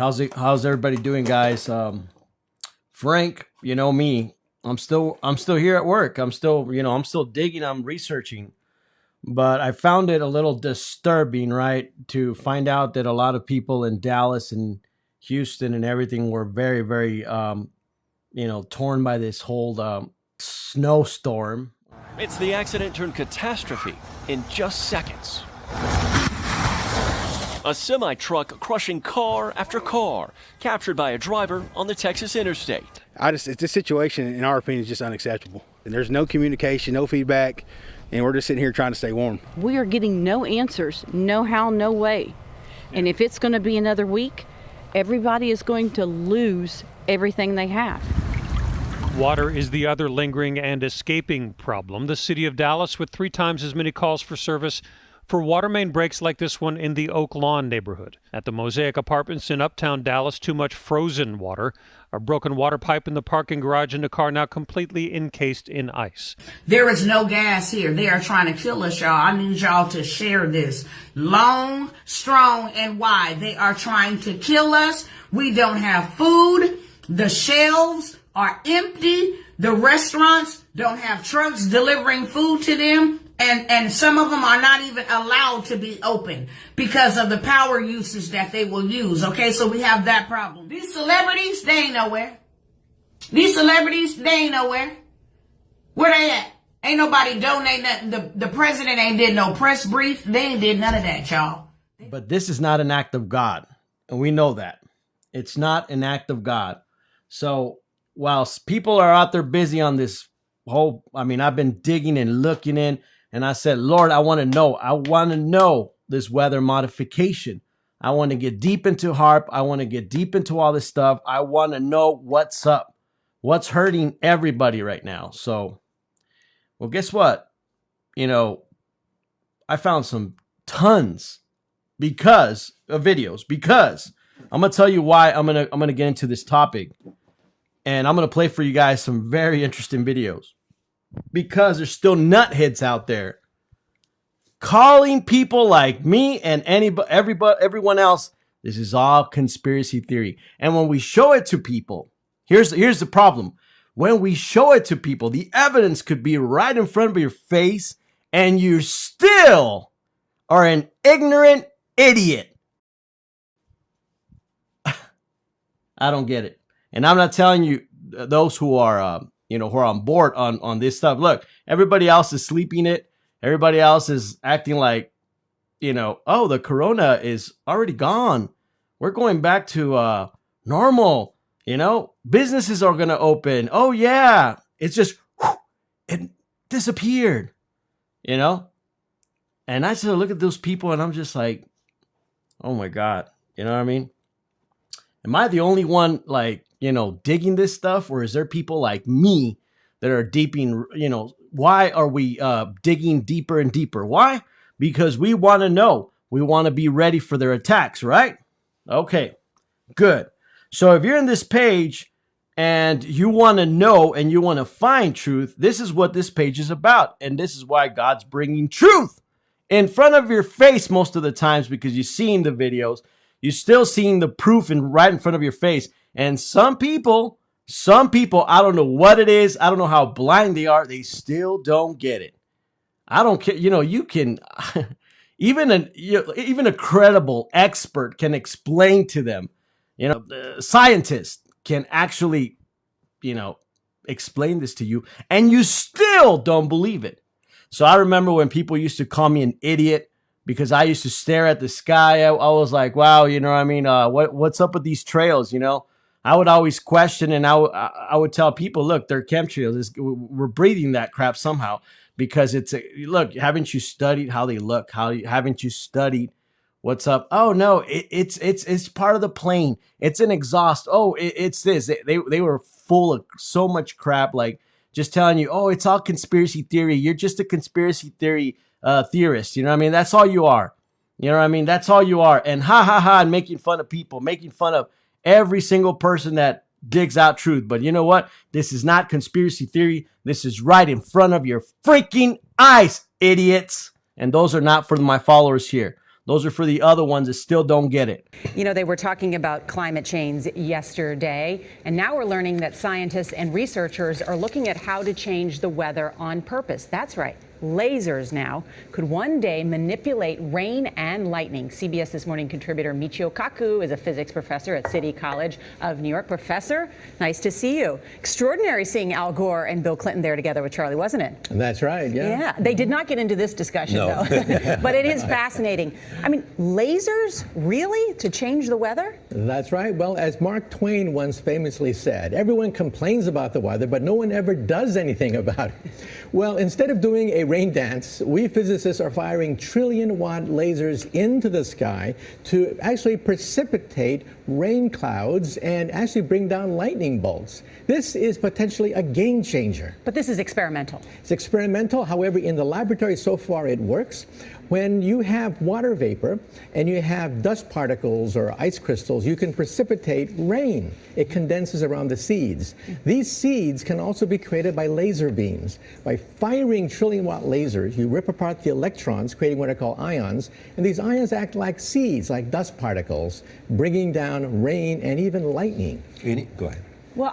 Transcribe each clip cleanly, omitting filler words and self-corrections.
right, how's everybody doing, guys? Frank, you know me. I'm still here at work. I'm still digging, I'm researching. But I found it a little disturbing, right, to find out that a lot of people in Dallas and Houston and everything were very, very torn by this whole snowstorm. It's the accident turned catastrophe in just seconds. A semi-truck crushing car after car, captured by a driver on the Texas interstate. This situation, in our opinion, is just unacceptable. And there's no communication, no feedback, and we're just sitting here trying to stay warm. We are getting no answers, no how, no way. And if it's going to be another week, everybody is going to lose everything they have. Water is the other lingering and escaping problem. The city of Dallas with 3 times as many calls for service for water main breaks like this one in the Oak Lawn neighborhood. At the Mosaic Apartments in uptown Dallas, too much frozen water. A broken water pipe in the parking garage and a car now completely encased in ice. There is no gas here. They are trying to kill us, y'all. I need y'all to share this. Long, strong, and wide. They are trying to kill us. We don't have food. The shelves are empty. The restaurants don't have trucks delivering food to them. And some of them are not even allowed to be open because of the power usage that they will use. Okay, so we have that problem. These celebrities, they ain't nowhere. These celebrities, they ain't nowhere. Where they at? Ain't nobody donate nothing. The president ain't did no press brief. They ain't did none of that, y'all. But this is not an act of God. And we know that. It's not an act of God. So while people are out there busy on this I've been digging and looking in. And I said, Lord, I want to know. I want to know this weather modification. I want to get deep into HARP. I want to get deep into all this stuff. I want to know what's up. What's hurting everybody right now. So, well, guess what? I found some tons because of videos. Because I'm going to tell you why I'm going to get into this topic. And I'm going to play for you guys some very interesting videos. Because there's still nutheads out there calling people like me and everyone else, this is all conspiracy theory. And when we show it to people, here's the problem. When we show it to people, the evidence could be right in front of your face, and you still are an ignorant idiot. I don't get it. And I'm not telling you those who are who are on board on this stuff. Look, everybody else is sleeping it. Everybody else is acting like, oh, the corona is already gone. We're going back to normal. Businesses are going to open. Oh, yeah. It's just, it disappeared, And I sort of look at those people and I'm just like, oh, my God. You know what I mean? Am I the only one, digging this stuff, or is there people like me that are deeping, why are we digging deeper and deeper? Why? Because we want to know. We want to be ready for their attacks, right? Okay, good. So if you're in this page and you want to know and you want to find truth, this is what this page is about. And this is why God's bringing truth in front of your face most of the times, because you're seeing the videos. You're still seeing the proof right in front of your face. And some people, I don't know what it is. I don't know how blind they are. They still don't get it. I don't care. You can, even a credible expert can explain to them, the scientist can actually, explain this to you, and you still don't believe it. So I remember when people used to call me an idiot because I used to stare at the sky. I was like, wow, what's up with these trails, I would always question, and I would tell people, look, they're chemtrails. We're breathing that crap somehow, because look, haven't you studied how they look? Haven't you studied what's up? Oh no, it's part of the plane. It's an exhaust. Oh, it's this. They were full of so much crap, like just telling you, oh, it's all conspiracy theory. You're just a conspiracy theory theorist. You know what I mean? That's all you are. You know what I mean? That's all you are. And and making fun of people, making fun of every single person that digs out truth. But you know what? This is not conspiracy theory. This is right in front of your freaking eyes, idiots. And those are not for my followers here. Those are for the other ones that still don't get it. You know, they were talking about climate change yesterday, and now we're learning that scientists and researchers are looking at how to change the weather on purpose. That's right. Lasers now could one day manipulate rain and lightning. CBS This Morning contributor Michio Kaku is a physics professor at City College of New York. Professor, nice to see you. Extraordinary seeing Al Gore and Bill Clinton there together with Charlie, wasn't it? That's right, yeah. Yeah, they did not get into this discussion, though. But it is fascinating. I mean, lasers, really, to change the weather? That's right. Well, as Mark Twain once famously said, everyone complains about the weather, but no one ever does anything about it. Well, instead of doing a rain dance, we physicists are firing trillion-watt lasers into the sky to actually precipitate rain clouds and actually bring down lightning bolts. This is potentially a game changer. But this is experimental. It's experimental. However, in the laboratory so far it works. When you have water vapor and you have dust particles or ice crystals, you can precipitate rain. It condenses around the seeds. These seeds can also be created by laser beams. By firing trillion-watt lasers, you rip apart the electrons, creating what are called ions, and these ions act like seeds, like dust particles, bringing down rain and even lightning. Go ahead. Well,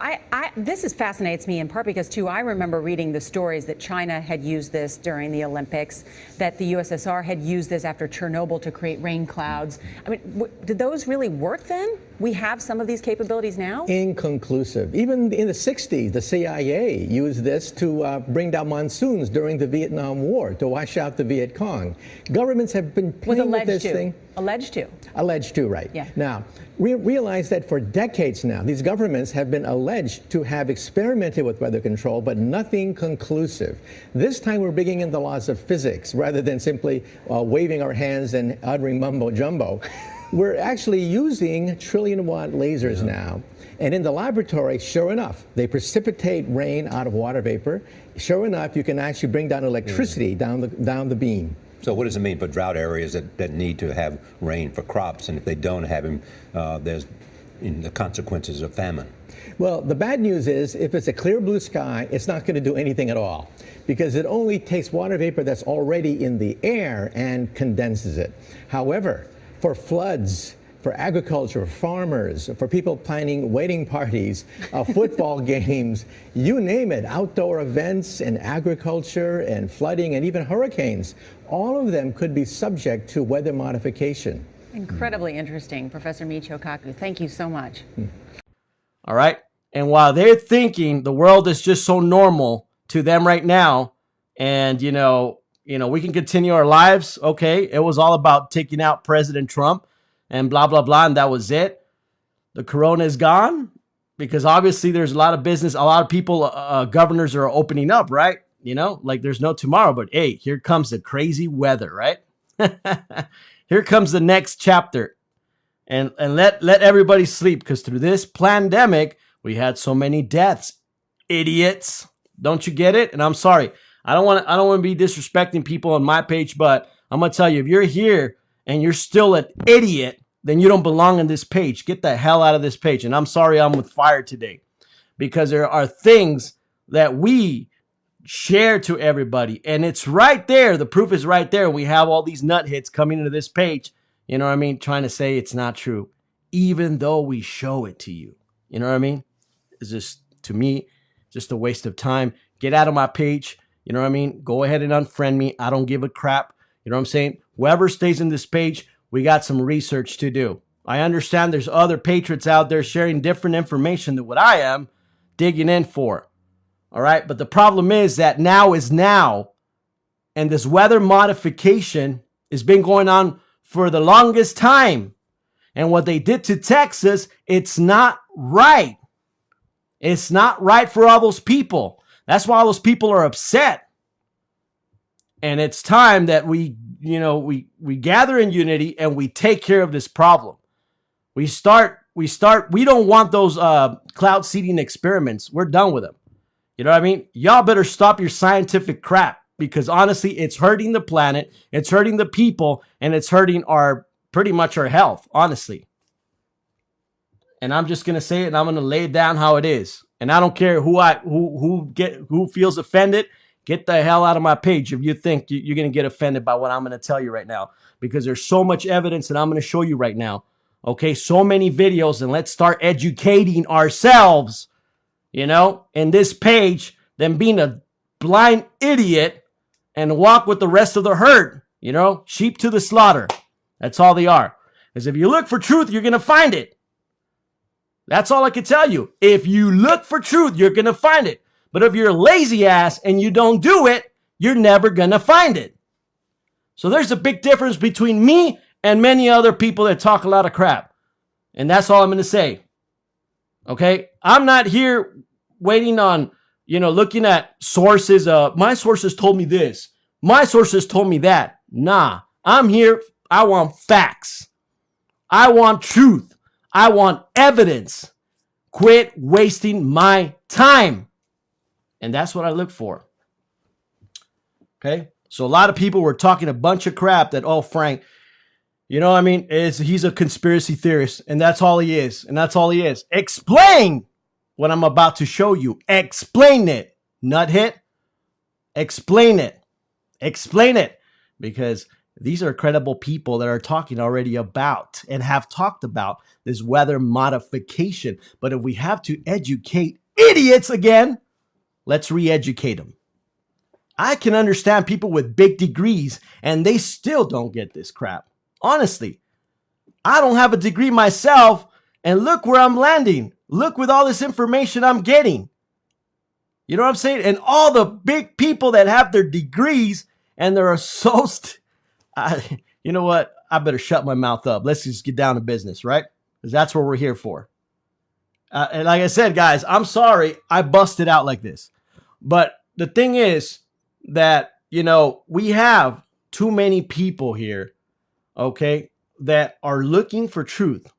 this fascinates me in part because, too, I remember reading the stories that China had used this during the Olympics, that the USSR had used this after Chernobyl to create rain clouds. I mean, did those really work then? We have some of these capabilities now? Inconclusive. Even in the 60s, the CIA used this to bring down monsoons during the Vietnam War, to wash out the Viet Cong. Governments have been playing with this thing. Alleged to. Alleged to, right. Yeah. Now, we realize that for decades now, these governments have been alleged to have experimented with weather control, but nothing conclusive. This time we're bringing in the laws of physics rather than simply waving our hands and uttering mumbo jumbo. We're actually using trillion-watt lasers now. And in the laboratory, sure enough, they precipitate rain out of water vapor. Sure enough, you can actually bring down electricity down the beam. So what does it mean for drought areas that need to have rain for crops? And if they don't have them, there's the consequences of famine. Well, the bad news is if it's a clear blue sky, it's not going to do anything at all because it only takes water vapor that's already in the air and condenses it. However, for floods, for agriculture, farmers, for people planning wedding parties, football games, you name it, outdoor events and agriculture and flooding and even hurricanes, all of them could be subject to weather modification. Incredibly interesting, Professor Michio Kaku. Thank you so much. All right. And while they're thinking the world is just so normal to them right now, and, you know, we can continue our lives. Okay. It was all about taking out President Trump and blah, blah, blah. And that was it. The corona is gone because obviously there's a lot of business. A lot of people, governors are opening up, right? You know, like there's no tomorrow, but hey, here comes the crazy weather, right? Here comes the next chapter. And let everybody sleep because through this pandemic, we had so many deaths. Idiots. Don't you get it? And I'm sorry. I don't want to be disrespecting people on my page, but I'm going to tell you, if you're here and you're still an idiot, then you don't belong on this page. Get the hell out of this page. And I'm sorry I'm with fire today because there are things that we share to everybody. And it's right there. The proof is right there. We have all these nutheads coming into this page, you know what I mean, trying to say it's not true, even though we show it to you. You know what I mean? It's just, to me, just a waste of time. Get out of my page. You know what I mean? Go ahead and unfriend me. I don't give a crap. You know what I'm saying? Whoever stays in this page, we got some research to do. I understand there's other patriots out there sharing different information than what I am digging in for. All right? But the problem is that now is now. And this weather modification has been going on for the longest time. And what they did to Texas, it's not right. It's not right for all those people. That's why all those people are upset. And it's time that we gather in unity and we take care of this problem. We don't want those cloud seeding experiments. We're done with them. You know what I mean? Y'all better stop your scientific crap because honestly, it's hurting the planet, it's hurting the people, and it's hurting pretty much our health, honestly. And I'm just gonna say it and I'm gonna lay it down how it is. And I don't care who feels offended. Get the hell out of my page if you think you're going to get offended by what I'm going to tell you right now, because there's so much evidence that I'm going to show you right now. Okay, so many videos, and let's start educating ourselves, you know, in this page, than being a blind idiot and walk with the rest of the herd, you know, sheep to the slaughter. That's all they are. Because if you look for truth, you're going to find it. That's all I can tell you. If you look for truth, you're going to find it. But if you're a lazy ass and you don't do it, you're never going to find it. So there's a big difference between me and many other people that talk a lot of crap. And that's all I'm going to say. Okay? I'm not here waiting on, you know, looking at sources. My sources told me this. My sources told me that. Nah. I'm here. I want facts. I want truth. I want evidence. Quit wasting my time. And that's what I look for. Okay? So a lot of people were talking a bunch of crap that, oh, Frank, you know what I mean? He's a conspiracy theorist, and that's all he is. And that's all he is. Explain what I'm about to show you. Explain it. Nuthead. Explain it. Explain it. Because these are credible people that are talking already about and have talked about this weather modification. But if we have to educate idiots again, let's re-educate them. I can understand people with big degrees and they still don't get this crap. Honestly, I don't have a degree myself, and look where I'm landing. Look with all this information I'm getting. You know what I'm saying? And all the big people that have their degrees and they're so... you know what? I better shut my mouth up. Let's just get down to business, right? Because that's what we're here for. And like I said, guys, I'm sorry I busted out like this. But the thing is that, you know, we have too many people here, okay, that are looking for truth.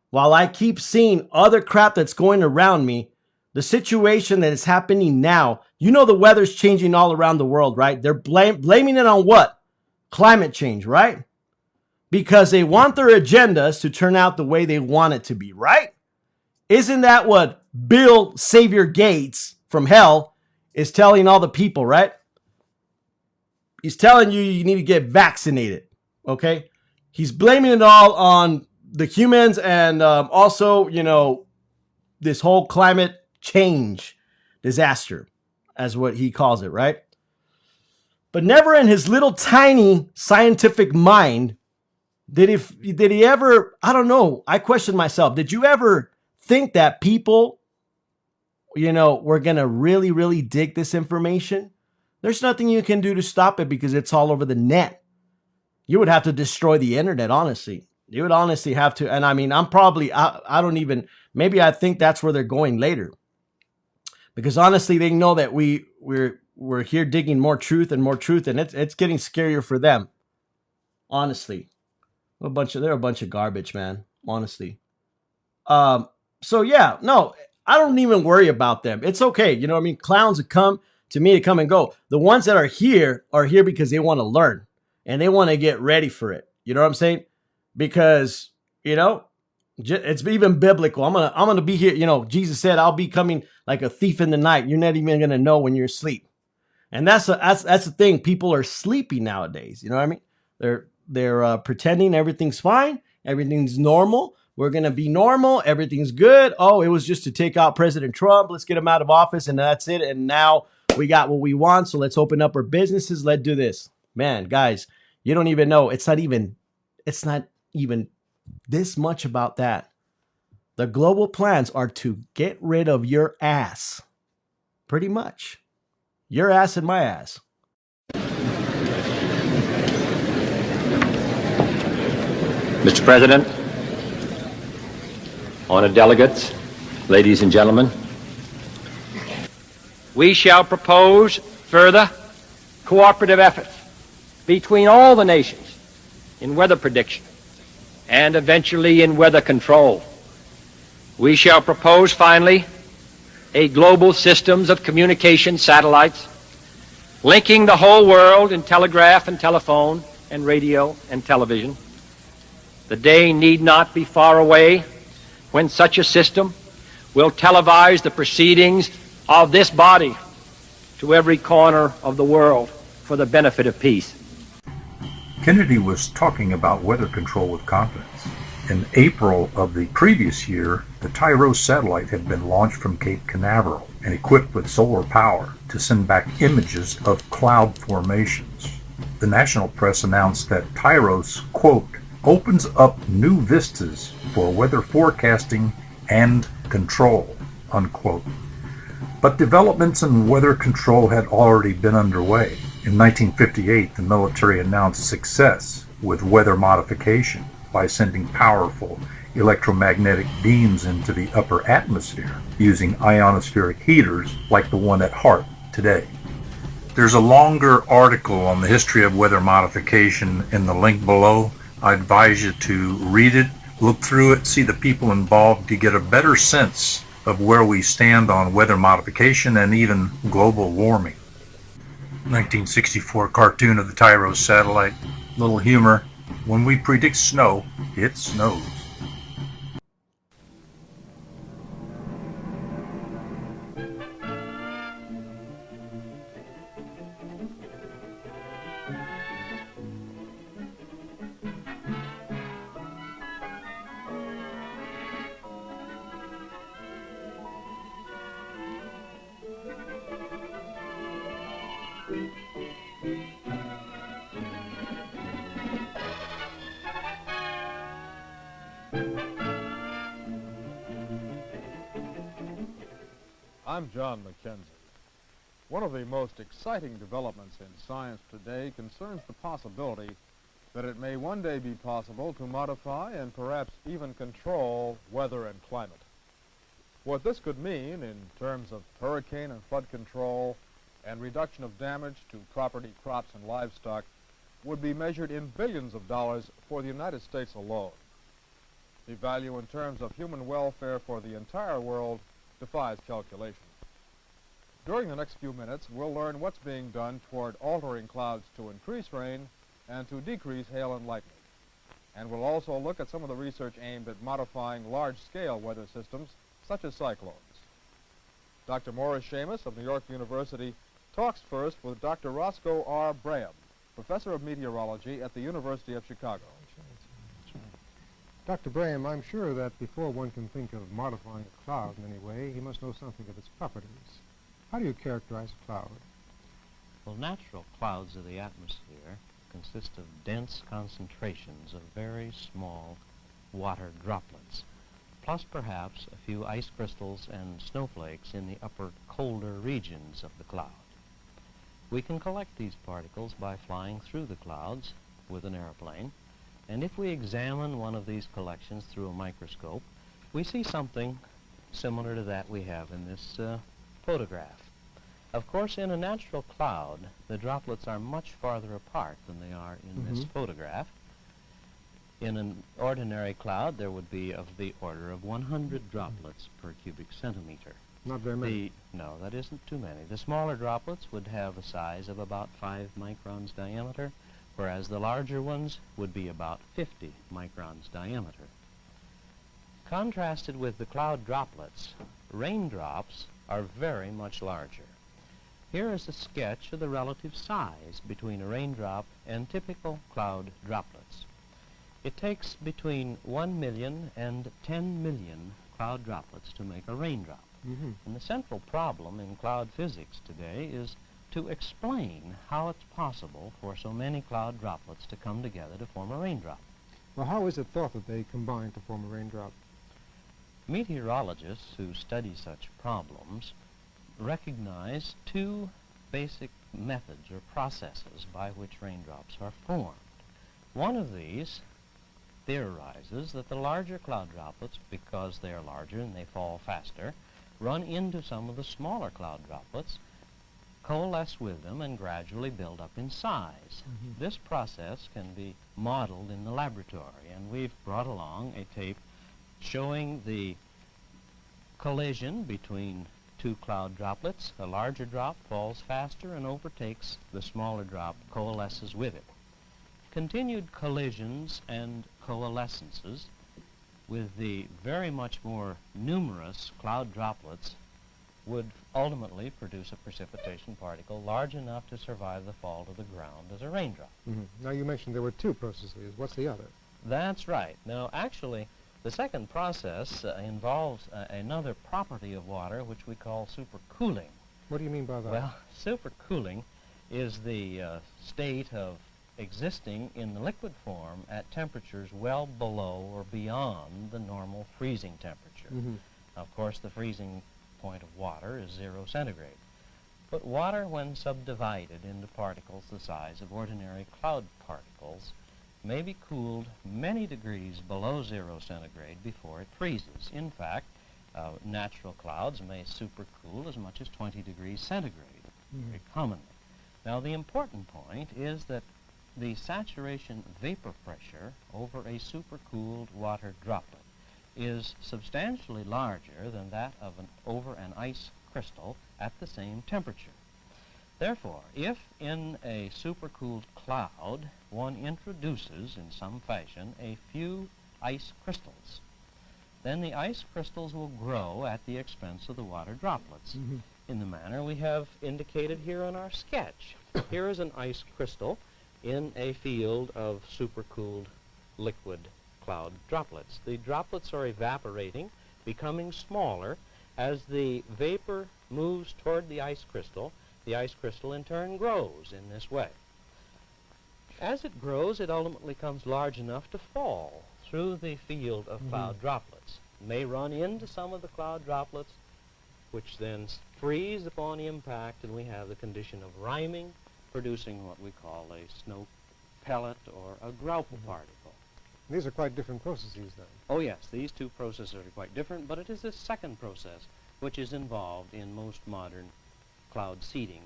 While I keep seeing other crap that's going around me, the situation that is happening now, you know, the weather's changing all around the world, right? They're blaming it on what? Climate change, right? Because they want their agendas to turn out the way they want it to be, right? Isn't that what Bill Savior Gates from hell is telling all the people, right? He's telling you you need to get vaccinated, okay? He's blaming it all on the humans and also, you know, this whole climate change disaster, as what he calls it, right? But never in his little tiny scientific mind did he ever, I don't know, I question myself, did you ever think that people, you know, were going to really, really dig this information? There's nothing you can do to stop it because it's all over the net. You would have to destroy the internet, honestly. You would honestly have to. And I mean, I don't even, maybe I think that's where they're going later. Because honestly, they know that we're here digging more truth, and it's getting scarier for them. Honestly. They're a bunch of garbage, man. Honestly. So yeah, no, I don't even worry about them. It's okay. You know what I mean? Clowns that come to me to come and go. The ones that are here because they want to learn and they want to get ready for it. You know what I'm saying? Because, you know, it's even biblical. I'm going to be here. You know, Jesus said, I'll be coming like a thief in the night. You're not even going to know when you're asleep. And that's the thing. People are sleepy nowadays. You know what I mean? They're pretending everything's fine. Everything's normal. We're going to be normal. Everything's good. Oh, it was just to take out President Trump. Let's get him out of office. And that's it. And now we got what we want. So let's open up our businesses. Let's do this. Man, guys, you don't even know. It's not even this much about that. The global plans are to get rid of your ass. Pretty much. Your ass and my ass. Mr. President, honored delegates, ladies and gentlemen, we shall propose further cooperative efforts between all the nations in weather prediction and eventually in weather control. We shall propose, finally, a global systems of communication satellites linking the whole world in telegraph and telephone and radio and television. The day need not be far away when such a system will televise the proceedings of this body to every corner of the world for the benefit of peace. Kennedy was talking about weather control with confidence. In April of the previous year, the Tyros satellite had been launched from Cape Canaveral and equipped with solar power to send back images of cloud formations. The national press announced that Tyros, quote, opens up new vistas for weather forecasting and control, unquote. But developments in weather control had already been underway. In 1958, the military announced success with weather modification by sending powerful electromagnetic beams into the upper atmosphere using ionospheric heaters like the one at HAARP today. There's a longer article on the history of weather modification in the link below. I advise you to read it, look through it, see the people involved to get a better sense of where we stand on weather modification and even global warming. 1964 cartoon of the Tyros satellite. Little humor. When we predict snow, it snows. I'm John McKenzie. One of the most exciting developments in science today concerns the possibility that it may one day be possible to modify and perhaps even control weather and climate. What this could mean in terms of hurricane and flood control and reduction of damage to property, crops, and livestock would be measured in billions of dollars for the United States alone. The value in terms of human welfare for the entire world defies calculation. During the next few minutes, we'll learn what's being done toward altering clouds to increase rain and to decrease hail and lightning. And we'll also look at some of the research aimed at modifying large-scale weather systems, such as cyclones. Dr. Morris Seamus of New York University talks first with Dr. Roscoe R. Braham, professor of meteorology at the University of Chicago. Dr. Braham, I'm sure that before one can think of modifying a cloud in any way, he must know something of its properties. How do you characterize a cloud? Well, natural clouds of the atmosphere consist of dense concentrations of very small water droplets, plus perhaps a few ice crystals and snowflakes in the upper, colder regions of the cloud. We can collect these particles by flying through the clouds with an airplane, and if we examine one of these collections through a microscope, we see something similar to that we have in this photograph. Of course, in a natural cloud, the droplets are much farther apart than they are in this photograph. In an ordinary cloud, there would be of the order of 100 droplets per cubic centimeter. Not very many. No, that isn't too many. The smaller droplets would have a size of about 5 microns diameter, whereas the larger ones would be about 50 microns diameter. Contrasted with the cloud droplets, raindrops are very much larger. Here is a sketch of the relative size between a raindrop and typical cloud droplets. It takes between 1 million and 10 million cloud droplets to make a raindrop. And the central problem in cloud physics today is to explain how it's possible for so many cloud droplets to come together to form a raindrop. Well, how is it thought that they combine to form a raindrop? Meteorologists who study such problems recognize two basic methods or processes by which raindrops are formed. One of these theorizes that the larger cloud droplets, because they are larger and they fall faster, run into some of the smaller cloud droplets, coalesce with them, and gradually build up in size. This process can be modeled in the laboratory, and we've brought along a tape showing the collision between two cloud droplets. A larger drop falls faster and overtakes the smaller drop, coalesces with it. Continued collisions and coalescences with the very much more numerous cloud droplets would ultimately produce a precipitation particle large enough to survive the fall to the ground as a raindrop. Now, you mentioned there were two processes. What's the other? That's right. Now, actually, the second process involves another property of water, which we call supercooling. What do you mean by that? Well, supercooling is the state of existing in the liquid form at temperatures well below or beyond the normal freezing temperature. Of course, the freezing point of water is 0 centigrade. But water, when subdivided into particles the size of ordinary cloud particles, may be cooled many degrees below 0 centigrade before it freezes. In fact, natural clouds may supercool as much as 20 degrees centigrade, very commonly. Now, the important point is that the saturation vapor pressure over a supercooled water droplet is substantially larger than that of over an ice crystal at the same temperature. Therefore, if in a supercooled cloud one introduces in some fashion a few ice crystals, then the ice crystals will grow at the expense of the water droplets in the manner we have indicated here on our sketch. Here is an ice crystal in a field of supercooled liquid cloud droplets. The droplets are evaporating, becoming smaller. As the vapor moves toward the ice crystal in turn grows in this way. As it grows, it ultimately becomes large enough to fall through the field of cloud droplets. It may run into some of the cloud droplets, which then freeze upon impact, and we have the condition of riming, producing what we call a snow pellet or a grauple particle. These are quite different processes, then. Oh, yes, these two processes are quite different, but it is this second process which is involved in most modern cloud seeding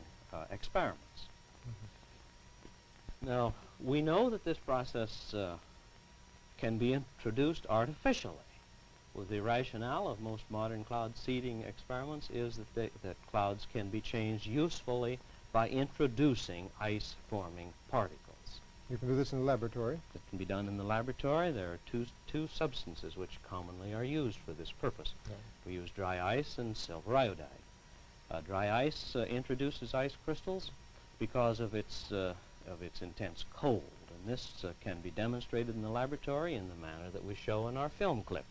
experiments. Now, we know that this process can be introduced artificially. Well, the rationale of most modern cloud seeding experiments is that clouds can be changed usefully by introducing ice-forming particles. You can do this in the laboratory? It can be done in the laboratory. There are two substances which commonly are used for this purpose. We use dry ice and silver iodide. Dry ice introduces ice crystals because of its intense cold, and this can be demonstrated in the laboratory in the manner that we show in our film clip.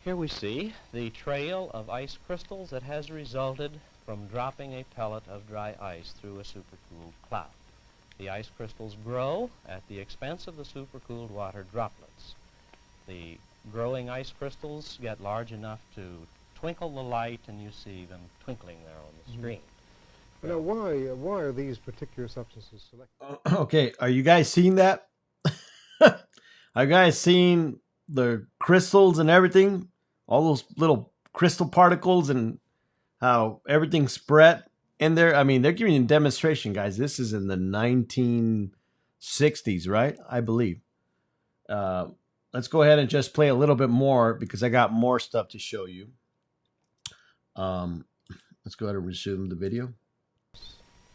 Here we see the trail of ice crystals that has resulted from dropping a pellet of dry ice through a supercooled cloud. The ice crystals grow at the expense of the supercooled water droplets. The growing ice crystals get large enough to twinkle the light, and you see them twinkling there on the screen. Now, why are these particular substances selected? Okay, are you guys seeing that? Are you guys seeing the crystals and everything? All those little crystal particles and how everything's spread in there. I mean, they're giving you a demonstration, guys. This is in the 1960s, right? I believe. Let's go ahead and just play a little bit more because I got more stuff to show you. Let's go ahead and resume the video.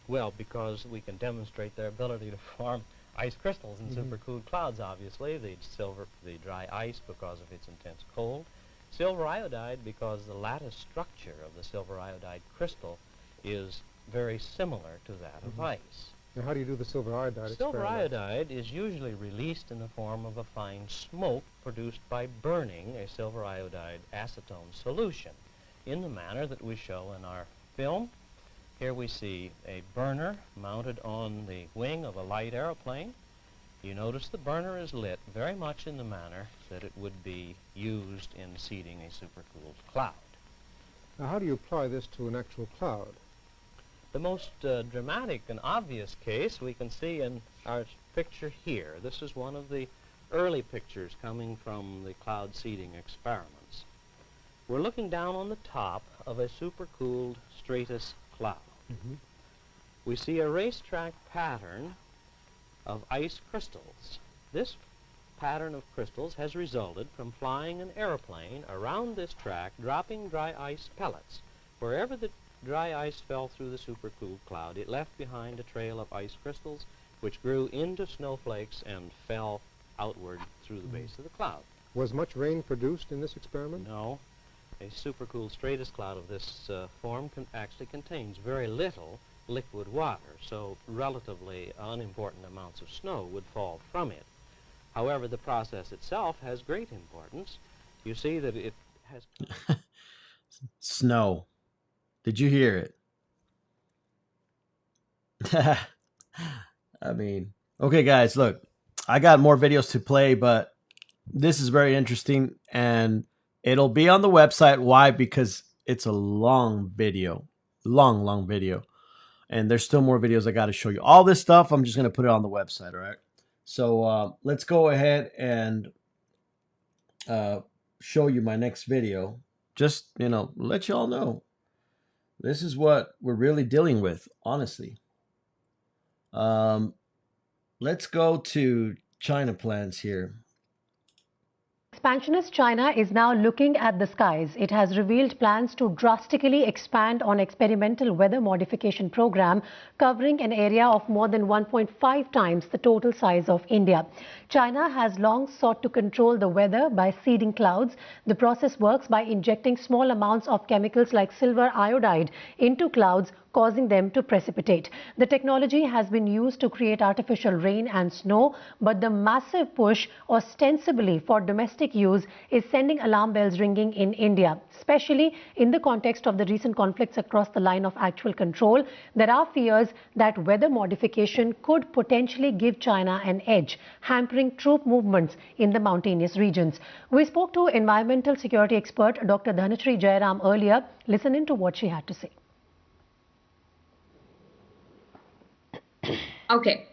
Well, because we can demonstrate their ability to form ice crystals in supercooled clouds, obviously. The dry ice because of its intense cold. Silver iodide because the lattice structure of the silver iodide crystal is very similar to that of ice. Now, how do you do the silver iodide Silver experiment? iodide is usually released in the form of a fine smoke produced by burning a silver iodide acetone solution in the manner that we show in our film. Here we see a burner mounted on the wing of a light airplane. You notice the burner is lit very much in the manner that it would be used in seeding a supercooled cloud. Now, how do you apply this to an actual cloud? The most dramatic and obvious case we can see in our picture here. This is one of the early pictures coming from the cloud seeding experiments. We're looking down on the top of a supercooled stratus cloud. We see a racetrack pattern of ice crystals. This pattern of crystals has resulted from flying an airplane around this track, dropping dry ice pellets. Wherever the dry ice fell through the supercooled cloud, it left behind a trail of ice crystals which grew into snowflakes and fell outward through the base of the cloud. Was much rain produced in this experiment? No. A supercooled stratus cloud of this form actually contains very little liquid water, so relatively unimportant amounts of snow would fall from it. However, the process itself has great importance. You see that it has... Snow. Did you hear it? I mean, okay, guys, look, I got more videos to play, but this is very interesting, and it'll be on the website. Why? Because it's a long video, long video, and there's still more videos I got to show you. All this stuff, I'm just going to put it on the website, all right? So let's go ahead and show you my next video. Just, let you all know. This is what we're really dealing with, honestly. Let's go to China plans here. Expansionist China is now looking at the skies. It has revealed plans to drastically expand on experimental weather modification program covering an area of more than 1.5 times the total size of India. China has long sought to control the weather by seeding clouds. The process works by injecting small amounts of chemicals like silver iodide into clouds, causing them to precipitate. The technology has been used to create artificial rain and snow, but the massive push ostensibly for domestic use is sending alarm bells ringing in India, especially in the context of the recent conflicts across the line of actual control. There are fears that weather modification could potentially give China an edge, hampering troop movements in the mountainous regions. We spoke to environmental security expert Dr. Dhanashree Jairam earlier. Listen in to what she had to say. Okay,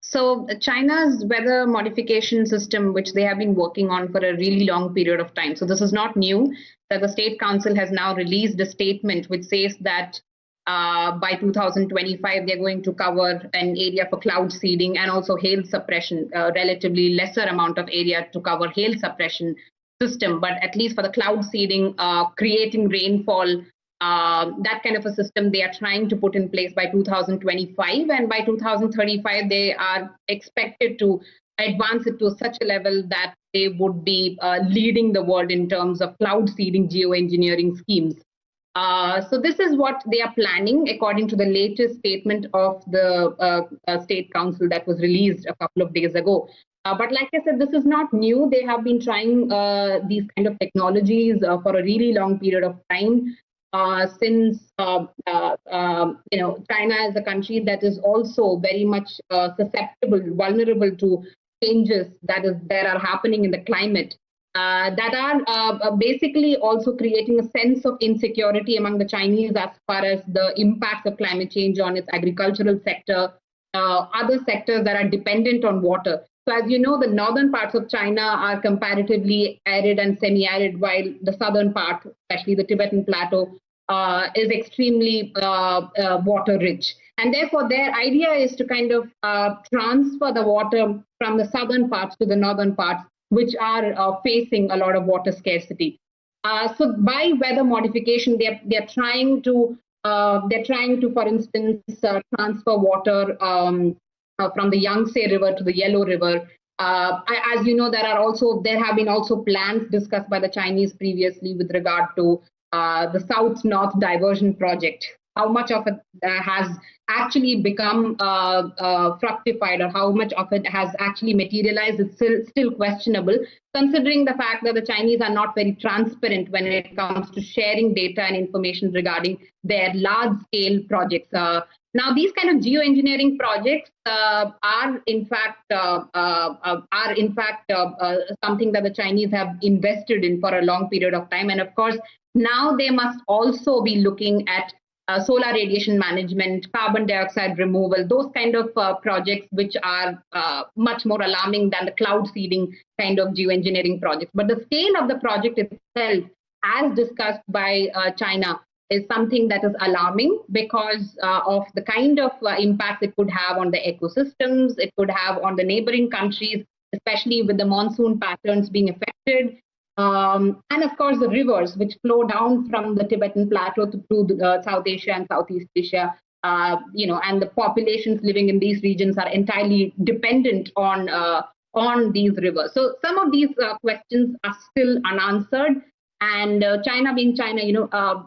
so China's weather modification system, which they have been working on for a really long period of time. So this is not new, that the State Council has now released a statement which says that by 2025, they're going to cover an area for cloud seeding and also hail suppression, relatively lesser amount of area to cover hail suppression system, but at least for the cloud seeding, creating rainfall, that kind of a system they are trying to put in place by 2025, and by 2035 they are expected to advance it to such a level that they would be leading the world in terms of cloud seeding geoengineering schemes. So this is what they are planning according to the latest statement of the State Council that was released a couple of days ago. But like I said, this is not new. They have been trying these kind of technologies for a really long period of time. Since China is a country that is also very much susceptible, vulnerable to changes that are happening in the climate, that are basically also creating a sense of insecurity among the Chinese as far as the impacts of climate change on its agricultural sector, other sectors that are dependent on water. So as you know, the northern parts of China are comparatively arid and semi-arid, while the southern part, especially the Tibetan Plateau, is extremely water-rich. And therefore, their idea is to kind of transfer the water from the southern parts to the northern parts, which are facing a lot of water scarcity. So by weather modification, they're trying to, for instance, transfer water from the Yangtze River to the Yellow River. As you know, there have been also plans discussed by the Chinese previously with regard to the South-North Diversion Project. How much of it has actually become fructified, or how much of it has actually materialized is still questionable, considering the fact that the Chinese are not very transparent when it comes to sharing data and information regarding their large-scale projects. Now, these kind of geoengineering projects are in fact something that the Chinese have invested in for a long period of time, and of course, now they must also be looking at solar radiation management, carbon dioxide removal, those kind of projects which are much more alarming than the cloud seeding kind of geoengineering projects. But the scale of the project itself, as discussed by China, is something that is alarming because of the kind of impact it could have on the ecosystems, it could have on the neighboring countries, especially with the monsoon patterns being affected. And of course, the rivers which flow down from the Tibetan Plateau to South Asia and Southeast Asia, and the populations living in these regions are entirely dependent on these rivers. So some of these questions are still unanswered. And China being China,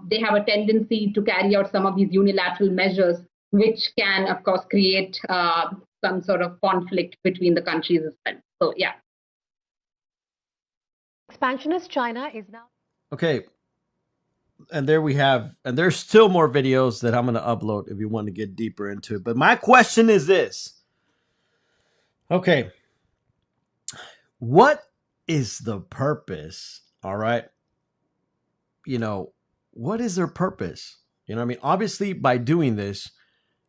they have a tendency to carry out some of these unilateral measures, which can, of course, create some sort of conflict between the countries as well. So, yeah. Expansionist China is now. Okay. And there we have, and there's still more videos that I'm going to upload if you want to get deeper into it. But my question is this. Okay. What is the purpose? All right. What is their purpose? You know what I mean? Obviously, by doing this,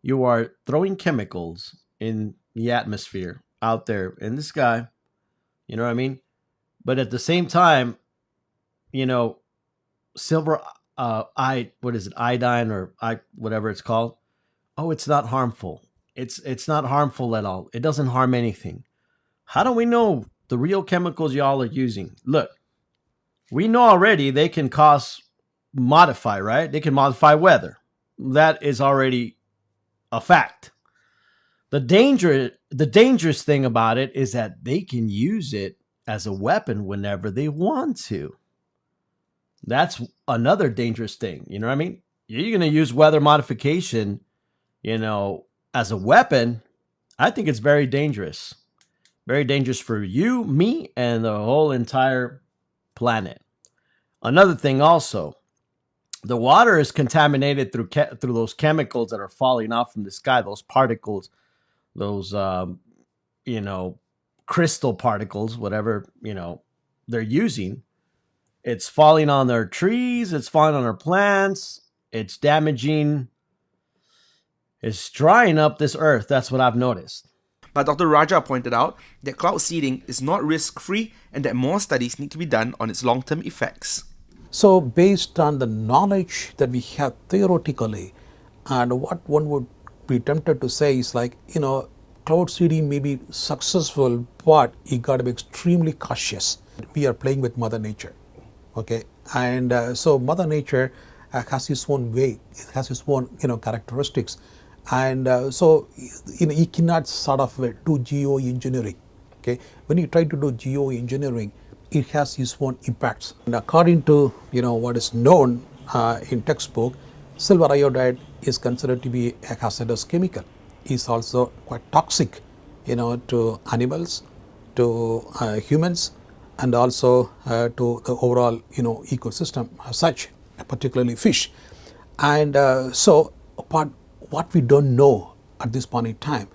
you are throwing chemicals in the atmosphere out there in the sky. You know what I mean? But at the same time, silver what is it, iodine or whatever it's called, oh, it's not harmful. It's not harmful at all. It doesn't harm anything. How do we know the real chemicals y'all are using? Look, we know already they can modify, right? They can modify weather. That is already a fact. The dangerous thing about it is that they can use it as a weapon whenever they want to. That's another dangerous thing. You know what I mean? You're going to use weather modification, as a weapon. I think it's very dangerous. Very dangerous for you, me, and the whole entire planet. Another thing also, the water is contaminated through those chemicals that are falling off from the sky, those particles, those, crystal particles, whatever, they're using. It's falling on their trees. It's falling on our plants. It's damaging. It's drying up this earth. That's what I've noticed. But Dr. Raja pointed out that cloud seeding is not risk-free and that more studies need to be done on its long-term effects. So based on the knowledge that we have theoretically, and what one would be tempted to say is cloud seeding may be successful, but you got to be extremely cautious. We are playing with Mother Nature. Okay, and so Mother Nature has its own way, it has its own characteristics, and so you cannot sort of do geoengineering. Okay, when you try to do geoengineering, it has its own impacts. And according to what is known in textbook, silver iodide is considered to be a hazardous chemical. It's also quite toxic, to animals, to humans, and also to the overall ecosystem as such, particularly fish. And so what we don't know at this point in time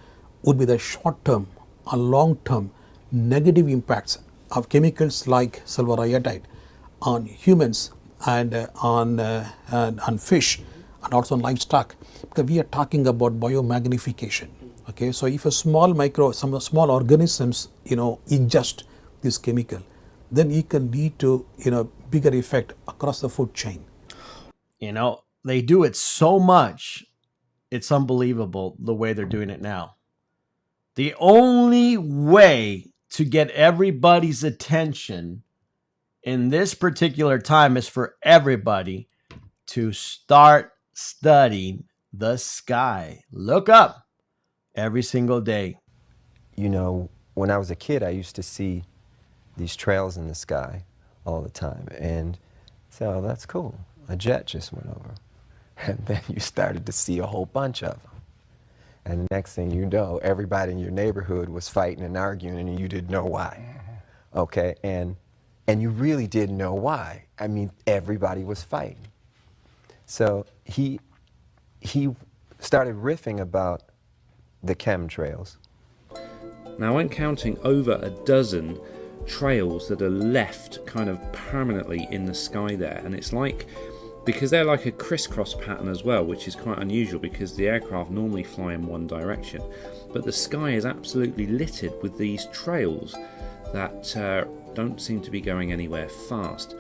would be the short-term or long-term negative impacts of chemicals like silver iodide on humans and on fish and also on livestock, because we are talking about biomagnification. Okay, so if some small organisms ingest this chemical, then it can lead to bigger effect across the food chain. They do it so much, it's unbelievable the way they're doing it now. The only way to get everybody's attention in this particular time is for everybody to start studying the sky. Look up every single day. When I was a kid, I used to see these trails in the sky all the time, and so, oh, that's cool. A jet just went over. And then you started to see a whole bunch of them. And the next thing you know, everybody in your neighborhood was fighting and arguing, and you didn't know why. Okay, and you really didn't know why. I mean, everybody was fighting. So he started riffing about the chemtrails. Now, I'm counting over a dozen trails that are left kind of permanently in the sky there, and it's because they're like a crisscross pattern as well, which is quite unusual because the aircraft normally fly in one direction, but the sky is absolutely littered with these trails that don't seem to be going anywhere fast.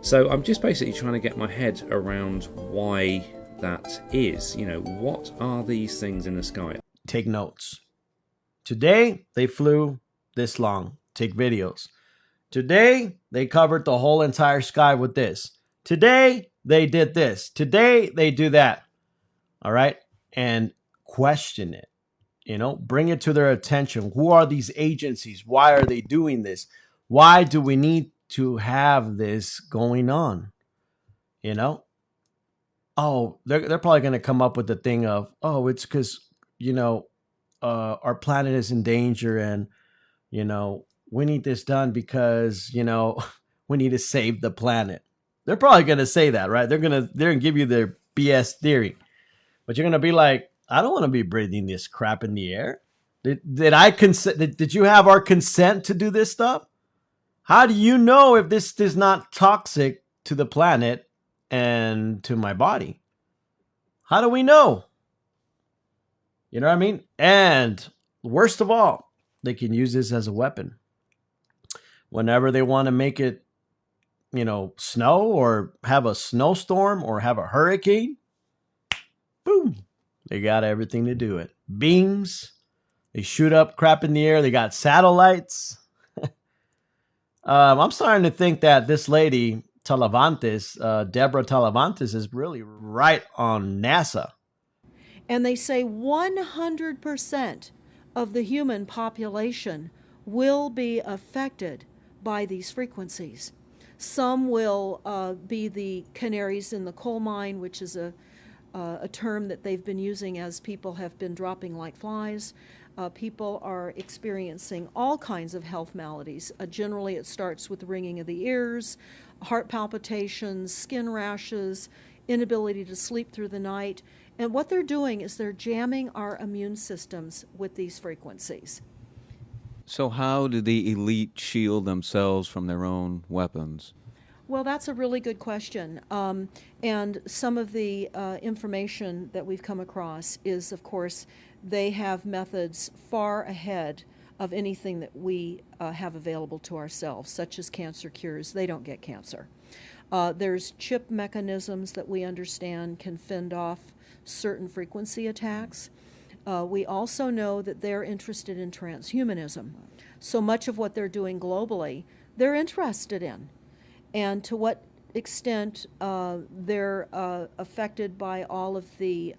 So I'm just basically trying to get my head around why that is. What are these things in the sky? Take notes. Today they flew this long. Take videos. Today, they covered the whole entire sky with this. Today, they did this. Today, they do that. All right? And question it. Bring it to their attention. Who are these agencies? Why are they doing this? Why do we need to have this going on, you know? Oh, they're probably going to come up with the thing of, oh, it's because, our planet is in danger and, we need this done because, we need to save the planet. They're probably going to say that, right? They're going to give you their BS theory. But you're going to be like, I don't want to be breathing this crap in the air. Did I consent? Did you have our consent to do this stuff? How do you know if this is not toxic to the planet and to my body? How do we know? You know what I mean? And worst of all, they can use this as a weapon. Whenever they want to make it, snow or have a snowstorm or have a hurricane, boom, they got everything to do it. Beams, they shoot up crap in the air. They got satellites. I'm starting to think that this lady, Talavantes, Deborah Talavantes, is really right on NASA. And they say 100% of the human population will be affected by these frequencies. Some will be the canaries in the coal mine, which is a term that they've been using as people have been dropping like flies. People are experiencing all kinds of health maladies. Generally, it starts with ringing of the ears, heart palpitations, skin rashes, inability to sleep through the night. And what they're doing is they're jamming our immune systems with these frequencies. So how do the elite shield themselves from their own weapons? Well, that's a really good question. And some of the information that we've come across is, of course, they have methods far ahead of anything that we have available to ourselves, such as cancer cures. They don't get cancer. There's chip mechanisms that we understand can fend off certain frequency attacks. We also know that they're interested in transhumanism. So much of what they're doing globally, they're interested in. And to what extent they're affected by all of the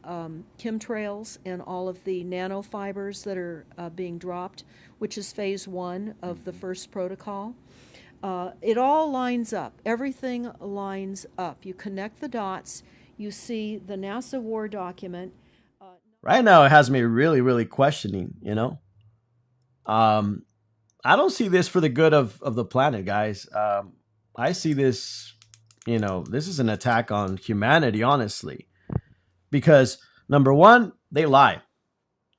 chemtrails and all of the nanofibers that are being dropped, which is phase 1 of the first protocol. It all lines up. Everything lines up. You connect the dots. You see the NASA war document. Right now, it has me really, really questioning, I don't see this for the good of the planet, guys. I see this, this is an attack on humanity, honestly. Because, number one, they lie.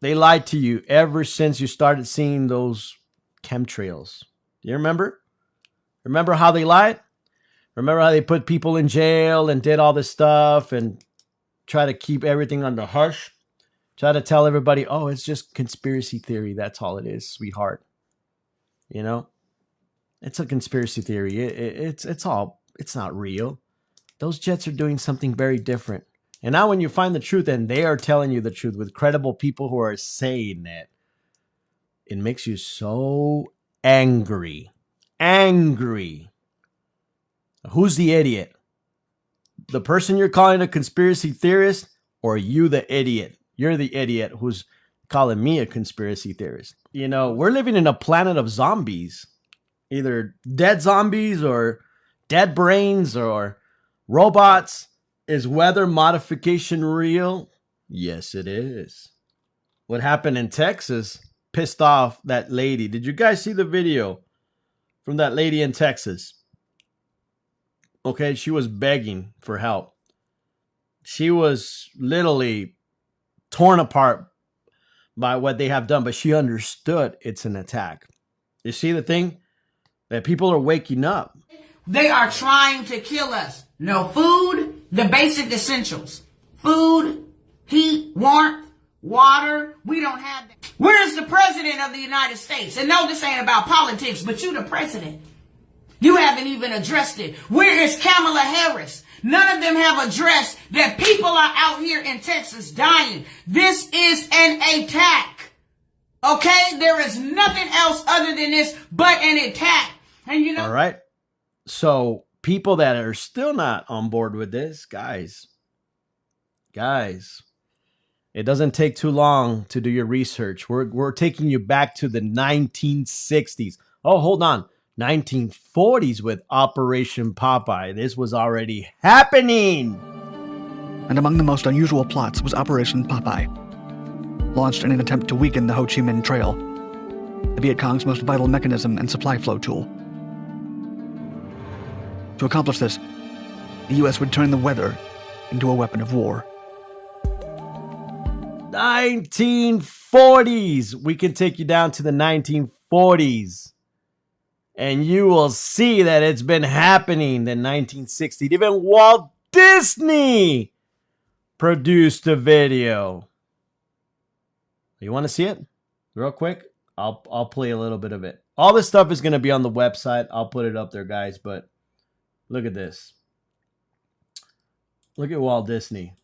They lied to you ever since you started seeing those chemtrails. Do you remember? Remember how they lied? Remember how they put people in jail and did all this stuff and try to keep everything under hush? Try to tell everybody, oh, it's just conspiracy theory. That's all it is, sweetheart. It's a conspiracy theory. It's not real. Those jets are doing something very different. And now when you find the truth and they are telling you the truth with credible people who are saying it makes you so angry. Angry. Who's the idiot? The person you're calling a conspiracy theorist, or you the idiot? You're the idiot who's calling me a conspiracy theorist. We're living in a planet of zombies. Either dead zombies or dead brains or robots. Is weather modification real? Yes, it is. What happened in Texas pissed off that lady. Did you guys see the video from that lady in Texas? Okay, she was begging for help. She was literally torn apart by what they have done, but she understood it's an attack. You see the thing? That people are waking up. They are trying to kill us. No food, the basic essentials. Food, heat, warmth, water. We don't have that. Where's the president of the United States? And no, this ain't about politics, but you the president. You haven't even addressed it. Where is Kamala Harris? None of them have addressed that people are out here in Texas dying. This is an attack. Okay? There is nothing else other than this but an attack. And all right. So people that are still not on board with this, guys, it doesn't take too long to do your research. We're taking you back to the 1960s. Oh, hold on. 1940s with Operation Popeye. This was already happening. And among the most unusual plots was Operation Popeye, launched in an attempt to weaken the Ho Chi Minh Trail, the Viet Cong's most vital mechanism and supply flow tool. To accomplish this, the U.S. would turn the weather into a weapon of war. 1940s. We can take you down to the 1940s. And you will see that it's been happening in 1960s. Even Walt Disney produced a video. You want to see it? Real quick? I'll play a little bit of it. All this stuff is going to be on the website. I'll put it up there, guys. But look at this. Look at Walt Disney.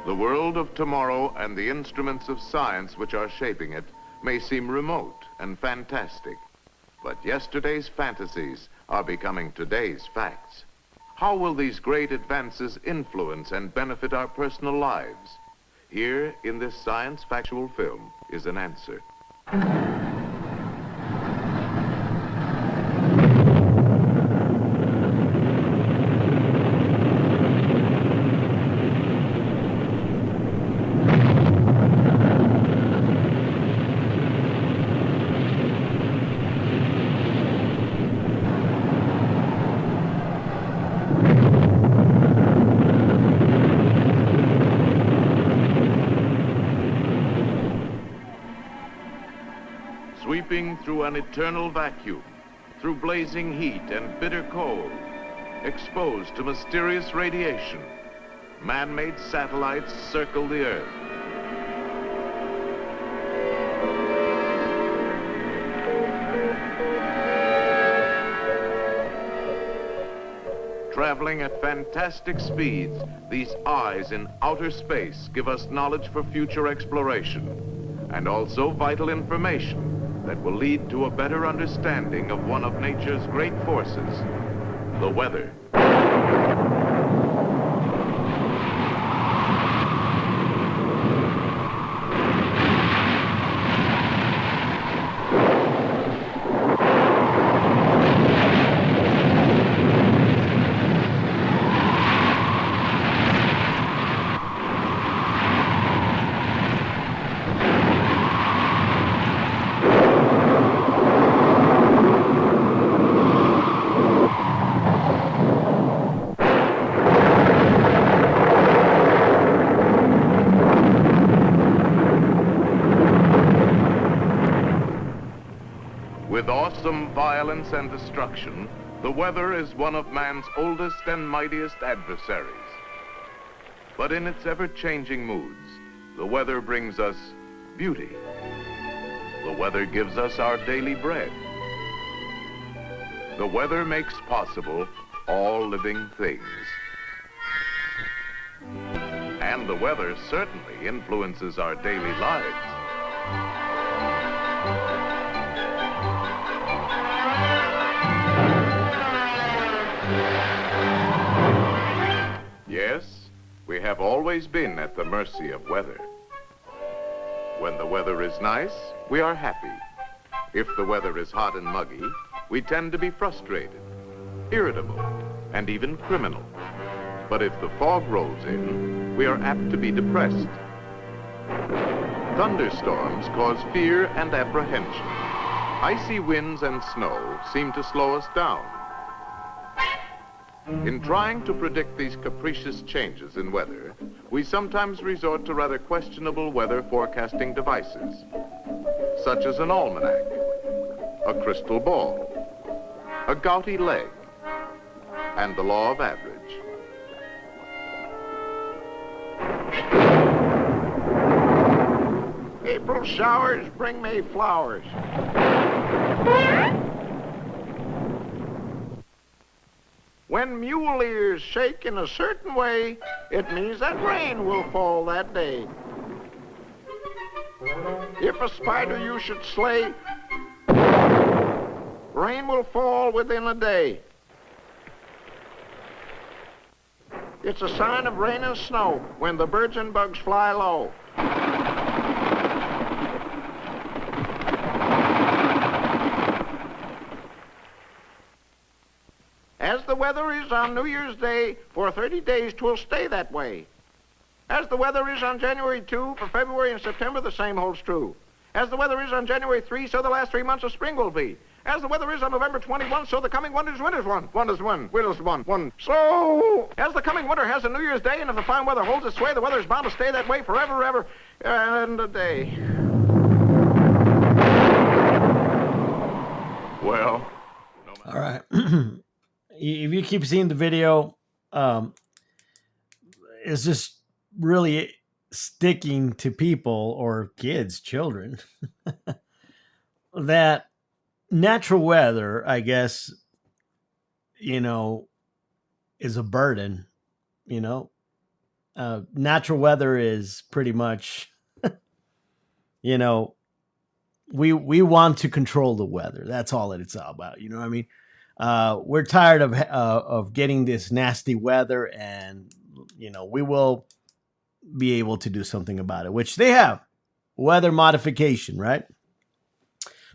The world of tomorrow and the instruments of science which are shaping it may seem remote and fantastic, but yesterday's fantasies are becoming today's facts. How will these great advances influence and benefit our personal lives? Here in this science factual film is an answer. Sweeping through an eternal vacuum, through blazing heat and bitter cold, exposed to mysterious radiation, man-made satellites circle the Earth. Traveling at fantastic speeds, these eyes in outer space give us knowledge for future exploration, and also vital information that will lead to a better understanding of one of nature's great forces, the weather. With awesome violence and destruction, the weather is one of man's oldest and mightiest adversaries. But in its ever-changing moods, the weather brings us beauty. The weather gives us our daily bread. The weather makes possible all living things. And the weather certainly influences our daily lives. Yes, we have always been at the mercy of weather. When the weather is nice, we are happy. If the weather is hot and muggy, we tend to be frustrated, irritable, and even criminal. But if the fog rolls in, we are apt to be depressed. Thunderstorms cause fear and apprehension. Icy winds and snow seem to slow us down. In trying to predict these capricious changes in weather, we sometimes resort to rather questionable weather forecasting devices, such as an almanac, a crystal ball, a gouty leg, and the law of average. April showers bring May flowers. When mule ears shake in a certain way, it means that rain will fall that day. If a spider you should slay, rain will fall within a day. It's a sign of rain and snow when the birds and bugs fly low. As the weather is on New Year's Day, for 30 days 'twill stay that way. As the weather is on January 2, for February and September the same holds true. As the weather is on January 3, so the last 3 months of spring will be. As the weather is on November 21, so the coming winter's one. One is one, winter's one. So, as the coming winter has a New Year's Day, and if the fine weather holds its sway, the weather is bound to stay that way forever, ever, and a day. Well, all right. If you keep seeing the video, it's just really sticking to people or kids, children, that natural weather, I guess, is a burden. Natural weather is pretty much, we want to control the weather. That's all that it's all about. You know what I mean? We're tired of getting this nasty weather, and we will be able to do something about it, which they have. Weather modification, right?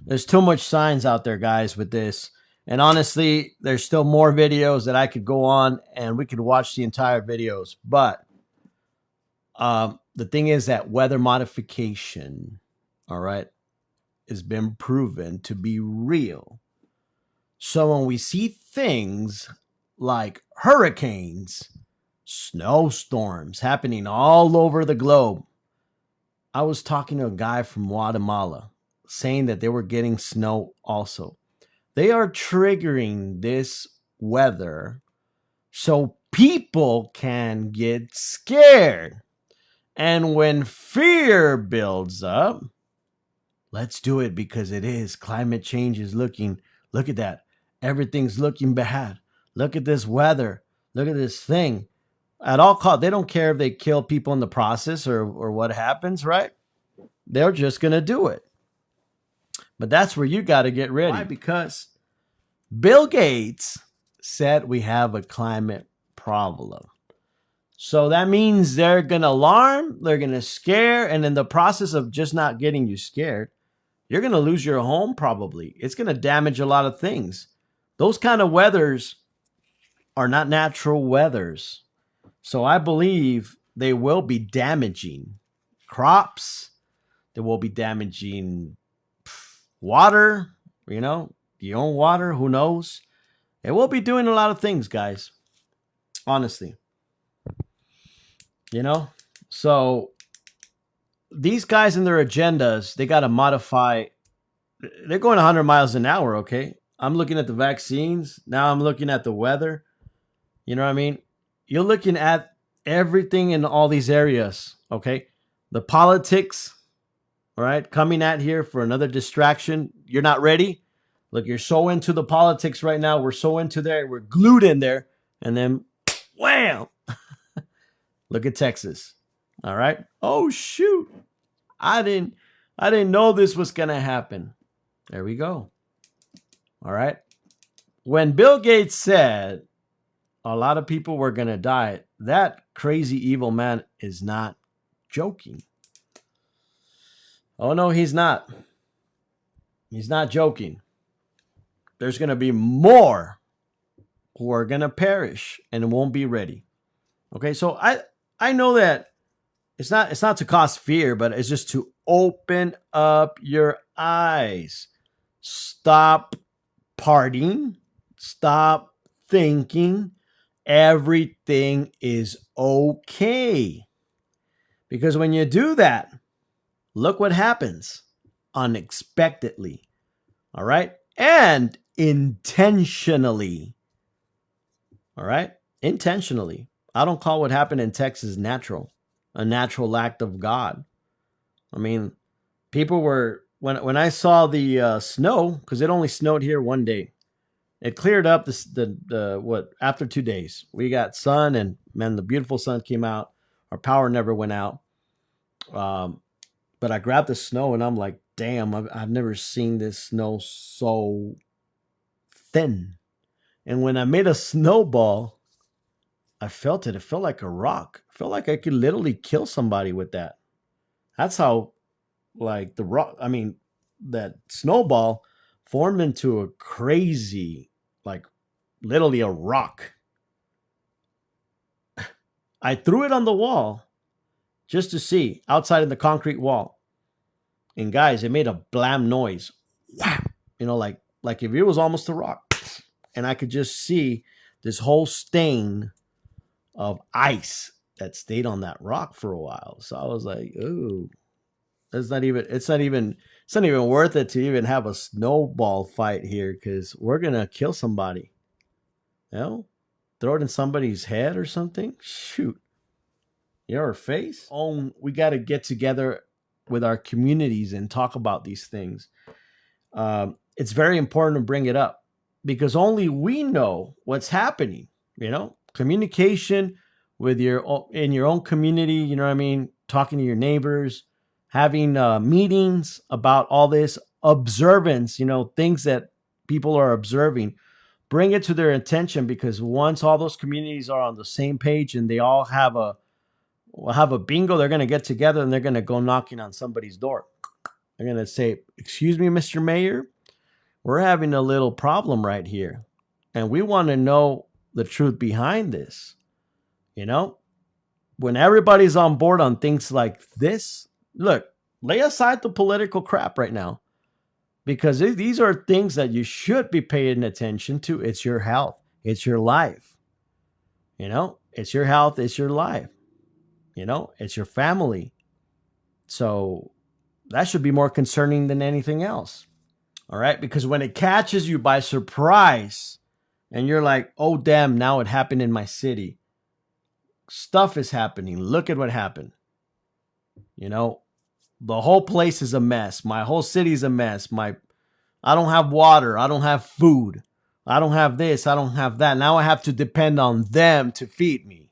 There's too much science out there, guys, with this. And honestly, there's still more videos that I could go on, and we could watch the entire videos. But the thing is that weather modification, all right, has been proven to be real. So when we see things like hurricanes, snowstorms happening all over the globe. I was talking to a guy from Guatemala saying that they were getting snow also. They are triggering this weather so people can get scared. And when fear builds up, let's do it because it is. Climate change is looking, look at that. Everything's looking bad. Look at this weather. Look at this thing. At all costs, they don't care if they kill people in the process or what happens, right? They're just going to do it. But that's where you got to get ready. Why? Because Bill Gates said we have a climate problem. So that means they're going to alarm, they're going to scare, and in the process of just not getting you scared, you're going to lose your home probably. It's going to damage a lot of things. Those kind of weathers are not natural weathers. So I believe they will be damaging crops. They will be damaging water, your own water, who knows? It will be doing a lot of things, guys. Honestly. So these guys and their agendas, they got to modify. They're going 100 miles an hour, okay? I'm looking at the vaccines. Now I'm looking at the weather. You know what I mean? You're looking at everything in all these areas, okay? The politics, all right, coming at here for another distraction. You're not ready. Look, you're so into the politics right now. We're so into there. We're glued in there. And then, wham! Look at Texas. All right. Oh, shoot. I didn't know this was going to happen. There we go. All right. When Bill Gates said a lot of people were going to die, that crazy evil man is not joking. Oh, no, he's not. He's not joking. There's going to be more who are going to perish and won't be ready. Okay, so I know that it's not to cause fear, but it's just to open up your eyes. Stop partying. Stop thinking everything is okay. Because when you do that, look what happens unexpectedly. All right? And intentionally. All right? Intentionally. I don't call what happened in Texas natural, a natural act of God. I mean, people were, when I saw the snow, because it only snowed here one day, it cleared up after 2 days. We got sun, and man, the beautiful sun came out. Our power never went out. But I grabbed the snow and I'm like, damn, I've never seen this snow so thin. And when I made a snowball, I felt it. It felt like a rock. It felt like I could literally kill somebody with that. That's how, like, the rock, I mean, that snowball formed into a crazy, like, literally a rock. I threw it on the wall just to see, outside of the concrete wall. And guys, it made a blam noise. Wow. You know, like if it was almost a rock. And I could just see this whole stain of ice that stayed on that rock for a while. So I was like, ooh, it's not even worth it to even have a snowball fight here, because we're gonna kill somebody. You know? Throw it in somebody's head or something. Shoot. Your face. We gotta get together with our communities and talk about these things. It's very important to bring it up, because only we know what's happening. You know, communication in your own community. You know what I mean? Talking to your neighbors, having meetings about all this, observance. You know, things that people are observing. Bring it to their attention, because once all those communities are on the same page and they all have a bingo, they're going to get together and they're going to go knocking on somebody's door. They're going to say, excuse me, Mr. Mayor, we're having a little problem right here. And we want to know the truth behind this. You know, when everybody's on board on things like this, look, lay aside the political crap right now, because these are things that you should be paying attention to. It's your health. It's your life. You know, it's your health. It's your life. You know, it's your family. So that should be more concerning than anything else. All right. Because when it catches you by surprise and you're like, oh, damn, now it happened in my city. Stuff is happening. Look at what happened. You know, the whole place is a mess. My whole city is a mess. I don't have water. I don't have food. I don't have this. I don't have that. Now I have to depend on them to feed me.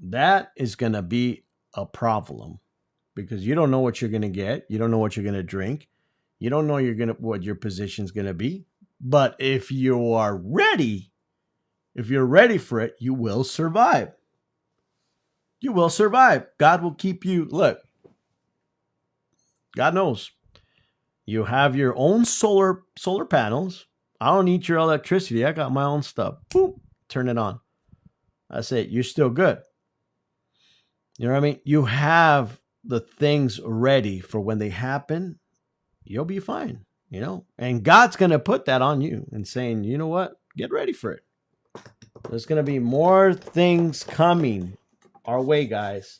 That is going to be a problem, because you don't know what you're going to get. You don't know what you're going to drink. You don't know what your position's going to be. But if you are ready, if you're ready for it, you will survive. You will survive. God will keep you. Look, God knows. You have your own solar panels. I don't need your electricity. I got my own stuff. Boom, turn it on. That's it. You're still good. You know what I mean? You have the things ready for when they happen. You'll be fine, you know? And God's going to put that on you and saying, you know what? Get ready for it. There's going to be more things coming our way, guys.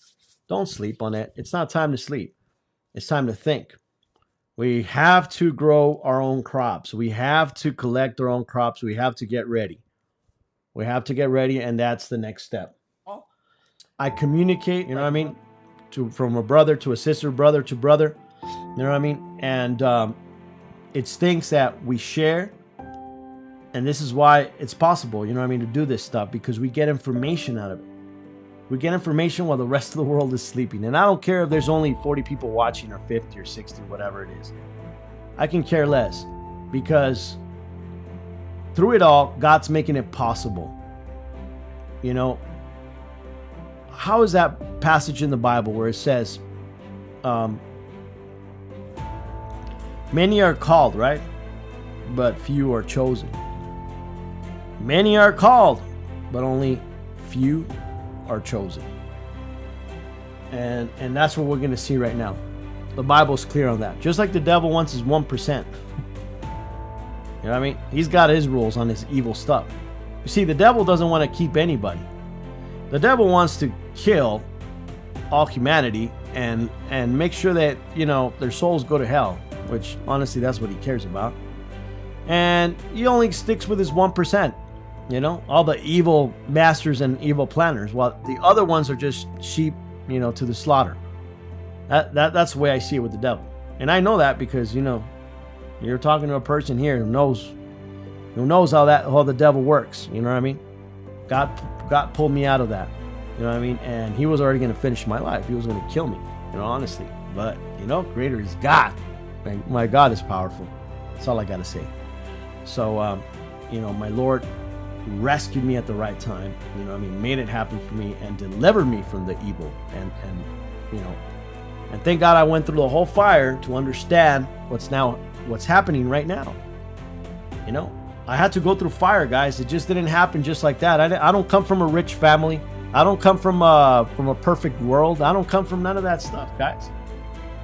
Don't sleep on it. It's not time to sleep. It's time to think. We have to grow our own crops. We have to collect our own crops. We have to get ready. We have to get ready, and that's the next step. I communicate, you know what I mean, from a brother to a sister, brother to brother, you know what I mean? And it's things that we share, and this is why it's possible, you know what I mean, to do this stuff, because we get information out of it. We get information while the rest of the world is sleeping. And I don't care if there's only 40 people watching or 50 or 60, whatever it is. I can care less, because through it all, God's making it possible. You know, how is that passage in the Bible where it says, many are called, right? But few are chosen. Many are called, but only few are chosen. And that's what we're going to see right now. The Bible's clear on that. Just like the devil wants his 1%. You know what I mean? He's got his rules on his evil stuff. You see, the devil doesn't want to keep anybody. The devil wants to kill all humanity and make sure that, you know, their souls go to hell, which honestly, that's what he cares about. And he only sticks with his 1%. You know, all the evil masters and evil planners, while the other ones are just sheep, you know, to the slaughter. That's the way I see it with the devil. And I know that because, you know, you're talking to a person here who knows how the devil works. You know what I mean? God pulled me out of that. You know what I mean? And he was already going to finish my life. He was going to kill me, you know, honestly. But, you know, greater is God. My God is powerful. That's all I got to say. So, you know, my Lord rescued me at the right time, you know what I mean, made it happen for me and delivered me from the evil. And you know, and thank God I went through the whole fire to understand what's happening right now. You know, I had to go through fire, guys. It just didn't happen just like that. I don't come from a rich family. I don't come from a perfect world. I don't come from none of that stuff, guys.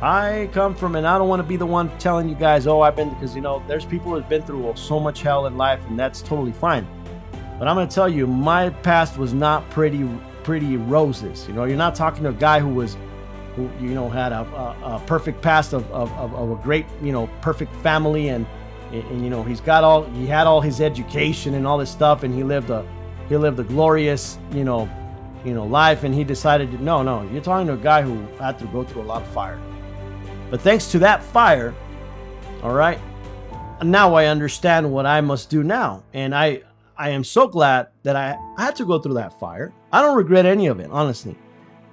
I come from, and I don't want to be the one telling you guys, oh, I've been, because, you know, there's people who've been through so much hell in life, and that's totally fine. But I'm going to tell you, my past was not pretty roses. You know, you're not talking to a guy who you know, had a perfect past of a great, you know, perfect family, and you know, he had all his education and all this stuff, and he lived a glorious, you know, life, and he decided to, no, you're talking to a guy who had to go through a lot of fire. But thanks to that fire, all right, now I understand what I must do now, and I am so glad that I had to go through that fire. I don't regret any of it, honestly.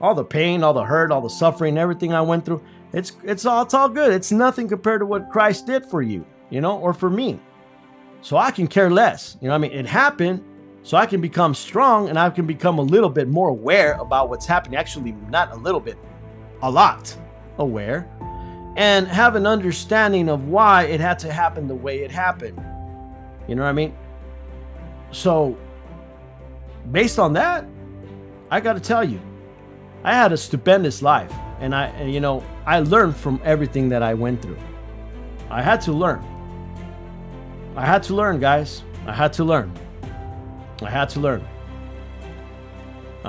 All the pain, all the hurt, all the suffering, everything I went through, it's all good. It's nothing compared to what Christ did for you, you know, or for me. So I can care less. You know what I mean? It happened so I can become strong, and I can become a little bit more aware about what's happening. Actually, not a little bit, a lot aware, and have an understanding of why it had to happen the way it happened. You know what I mean? So, based on that, I got to tell you, I had a stupendous life, and I learned from everything that I went through. I had to learn. I had to learn, guys. I had to learn. I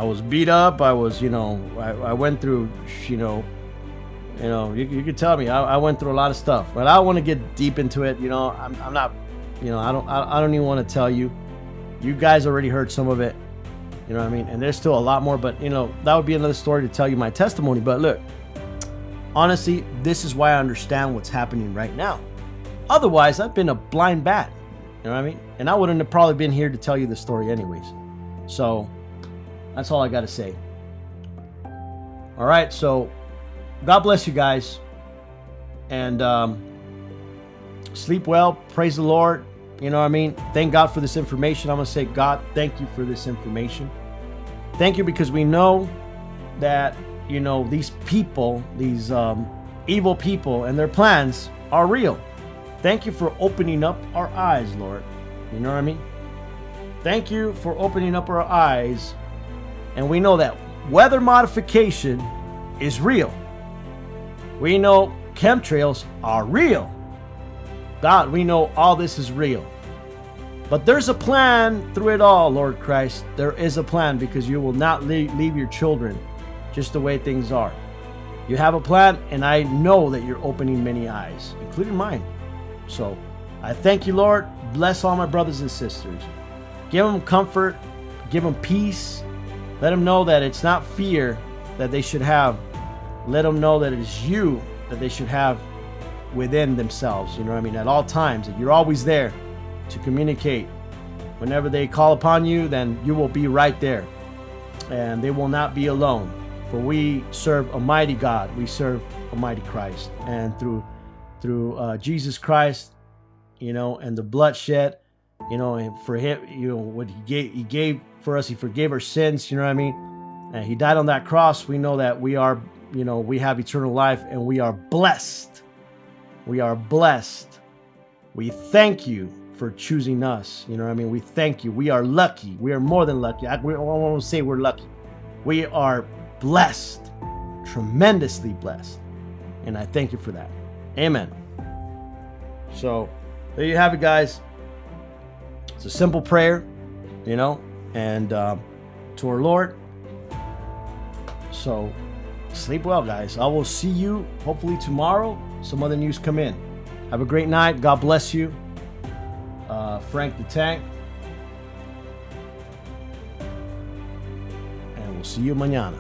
was beat up. I was, I went through, you could tell me I went through a lot of stuff, but I don't want to get deep into it. I'm not, I don't even want to tell you. You guys already heard some of it, you know what I mean? And there's still a lot more, but that would be another story to tell you my testimony. But look, honestly, this is why I understand what's happening right now. Otherwise, I've been a blind bat, you know what I mean? And I wouldn't have probably been here to tell you the story anyways. So that's all I got to say. All right, so God bless you guys, and sleep well. Praise the Lord. You know what I mean? Thank God for this information. I'm going to say, God, thank you for this information. Thank you, because we know that, these people, these evil people and their plans are real. Thank you for opening up our eyes, Lord. You know what I mean? Thank you for opening up our eyes. And we know that weather modification is real. We know chemtrails are real. God, we know all this is real. But there's a plan through it all, Lord Christ. There is a plan, because you will not leave your children just the way things are. You have a plan, and I know that you're opening many eyes, including mine. So I thank you, Lord. Bless all my brothers and sisters. Give them comfort. Give them peace. Let them know that it's not fear that they should have. Let them know that it is you that they should have within themselves, you know what I mean, at all times, that you're always there to communicate. Whenever they call upon you, then you will be right there, and they will not be alone, for we serve a mighty God. We serve a mighty Christ, and through Jesus Christ, and the bloodshed, and for him, what he gave for us, he forgave our sins, you know what I mean, and he died on that cross. We know that we are, we have eternal life, and we are blessed. We are blessed. We thank you for choosing us. You know what I mean? We thank you. We are lucky. We are more than lucky. I won't say we're lucky. We are blessed, tremendously blessed. And I thank you for that. Amen. So there you have it, guys. It's a simple prayer, you know, and to our Lord. So sleep well, guys. I will see you hopefully tomorrow. Some other news come in. Have a great night. God bless you. Frank the Tank. And we'll see you mañana.